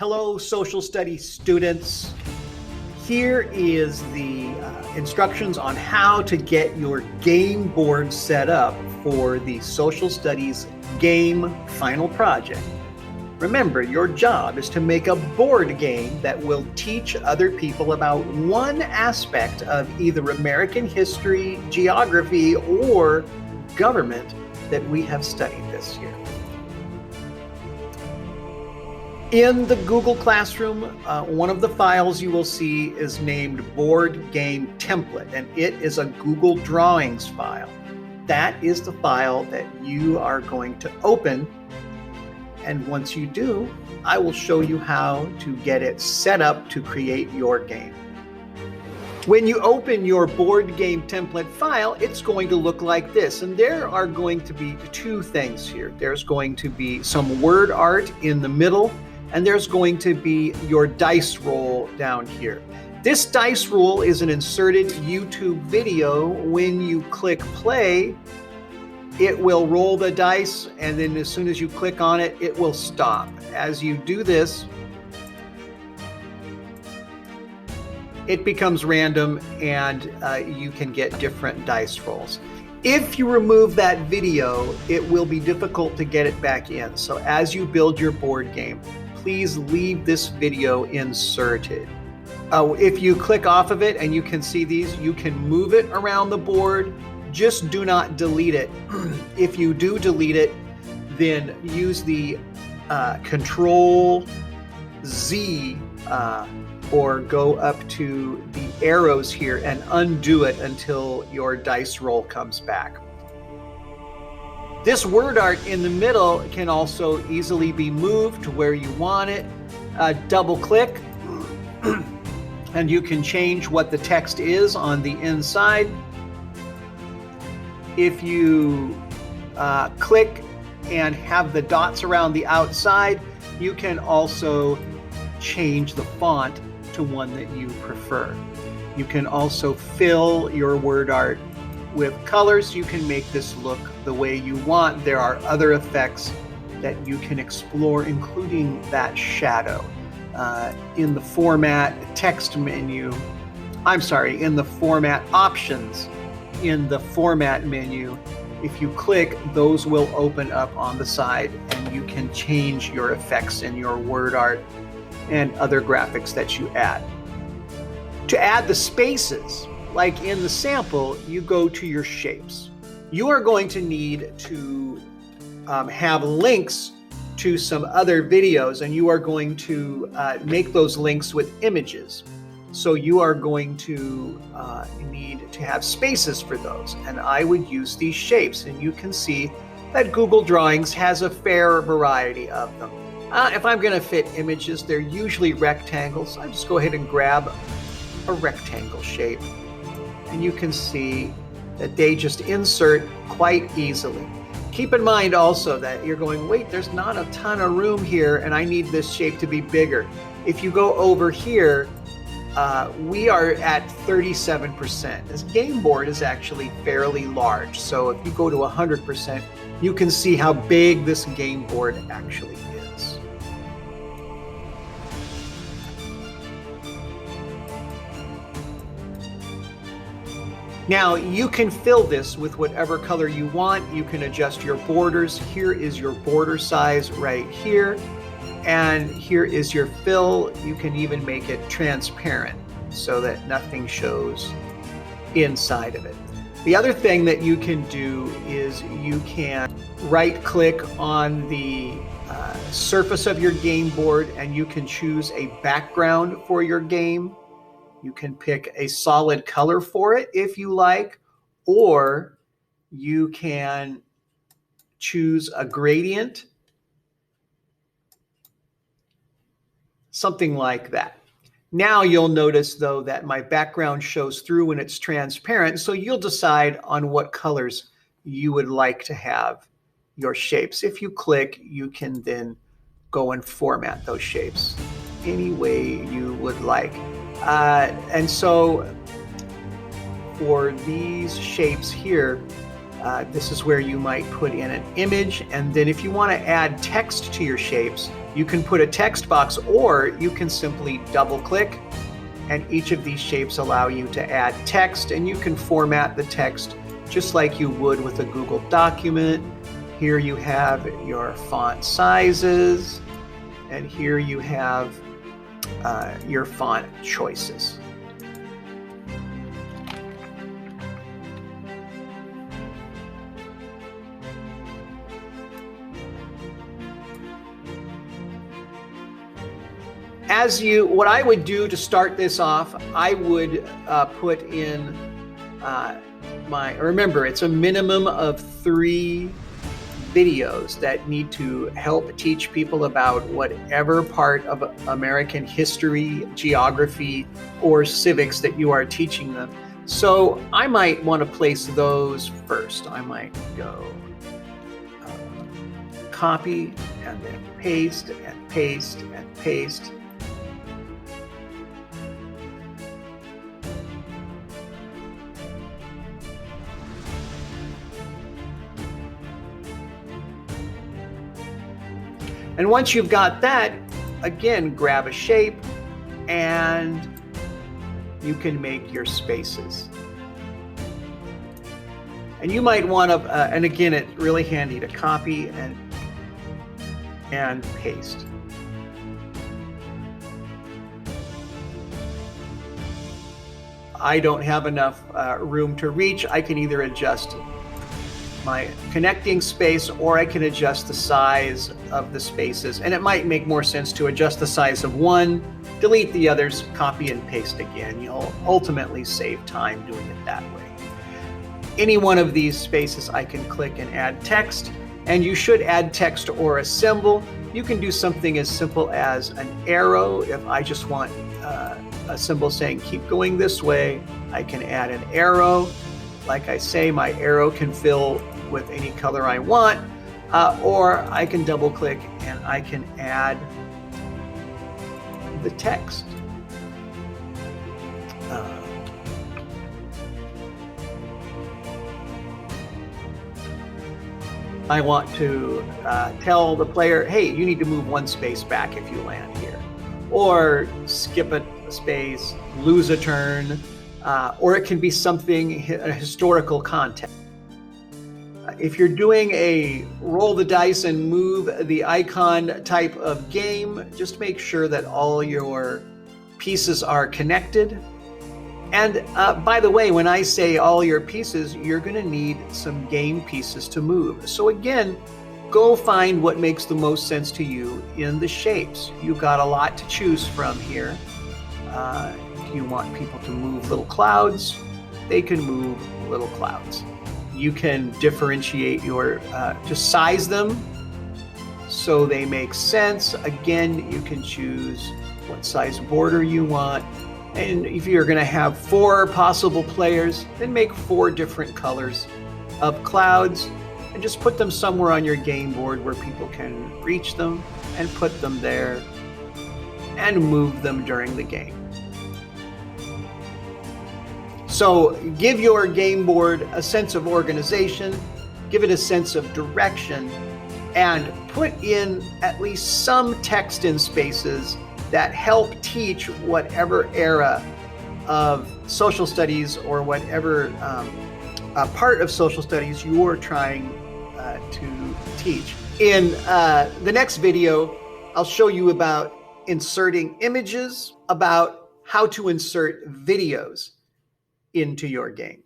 Hello, social studies students. Here is the instructions on how to get your game board set up for the social studies game final project. Remember, your job is to make a board game that will teach other people about one aspect of either American history, geography, or government that we have studied this year. In the Google Classroom, one of the files you will see is named Board Game Template, and it is a Google Drawings file. That is the file that you are going to open, and once you do, I will show you how to get it set up to create your game. When you open your Board Game Template file, it's going to look like this, and there are going to be two things here. There's going to be some word art in the middle, and there's going to be your dice roll down here. This dice roll is an inserted YouTube video. When you click play, it will roll the dice, and then as soon as you click on it, it will stop. As you do this, it becomes random, and you can get different dice rolls. If you remove that video, it will be difficult to get it back in. So as you build your board game, please leave this video inserted. If you click off of it and you can see these, you can move it around the board. Just do not delete it. If you do delete it, then use the Control Z or go up to the arrows here and undo it until your dice roll comes back. This word art in the middle can also easily be moved to where you want it. Double click and you can change what the text is on the inside. If you click and have the dots around the outside, you can also change the font to one that you prefer. You can also fill your word art with colors. You can make this look the way you want. There are other effects that you can explore, including that shadow. In the format text menu, in the format options, in the format menu, if you click, those will open up on the side, and you can change your effects in your word art and other graphics that you add. To add the spaces, like in the sample, you go to your shapes. You are going to need to have links to some other videos, and you are going to make those links with images. So you are going to need to have spaces for those, and I would use these shapes, and you can see that Google Drawings has a fair variety of them. If I'm going to fit images, they're usually rectangles. I just go ahead and grab a rectangle shape, and you can see that they just insert quite easily. Keep in mind also that you're going, wait, there's not a ton of room here, and I need this shape to be bigger. If you go over here, we are at 37%. This game board is actually fairly large. So if you go to 100%, you can see how big this game board actually is. Now you can fill this with whatever color you want. You can adjust your borders. Here is your border size right here. And here is your fill. You can even make it transparent so that nothing shows inside of it. The other thing that you can do is you can right click on the surface of your game board, and you can choose a background for your game. You can pick a solid color for it if you like, or you can choose a gradient, something like that. Now you'll notice though that my background shows through when it's transparent, so you'll decide on what colors you would like to have your shapes. If you click, you can then go and format those shapes any way you would like. And so for these shapes here, This is where you might put in an image, and then if you want to add text to your shapes, you can put a text box, or you can simply double click, and each of these shapes allow you to add text, and you can format the text just like you would with a Google document. Here you have your font sizes, and here you have your font choices. What I would do to start this off, I would put in remember, it's a minimum of 3 videos that need to help teach people about whatever part of American history, geography, or civics that you are teaching them. So I might want to place those first. I might go copy and then paste and paste and paste. And once you've got that, again, grab a shape and you can make your spaces. And you might want to, and again, it's really handy to copy and paste. I don't have enough room to reach. I can either adjust my connecting space, or I can adjust the size of the spaces. And it might make more sense to adjust the size of one, delete the others, copy and paste again. You'll ultimately save time doing it that way. Any one of these spaces I can click and add text, and you should add text or a symbol. You can do something as simple as an arrow. If I just want a symbol saying keep going this way, I can add an arrow. Like I say, my arrow can fill with any color I want, or I can double click and I can add the text. I want to tell the player, hey, you need to move 1 space back if you land here, or skip a space, lose a turn, or it can be something, a historical context. If you're doing a roll the dice and move the icon type of game, just make sure that all your pieces are connected. And by the way, when I say all your pieces, you're going to need some game pieces to move. So again, go find what makes the most sense to you in the shapes. You've got a lot to choose from here. If you want people to move little clouds, they can move little clouds. You can differentiate your, just size them so they make sense. Again, you can choose what size border you want. And if you're going to have 4 possible players, then make 4 different colors of clouds and just put them somewhere on your game board where people can reach them, and put them there and move them during the game. So give your game board a sense of organization, give it a sense of direction, and put in at least some text in spaces that help teach whatever era of social studies or whatever part of social studies you're trying to teach. In the next video, I'll show you about inserting images, about how to insert videos into your game.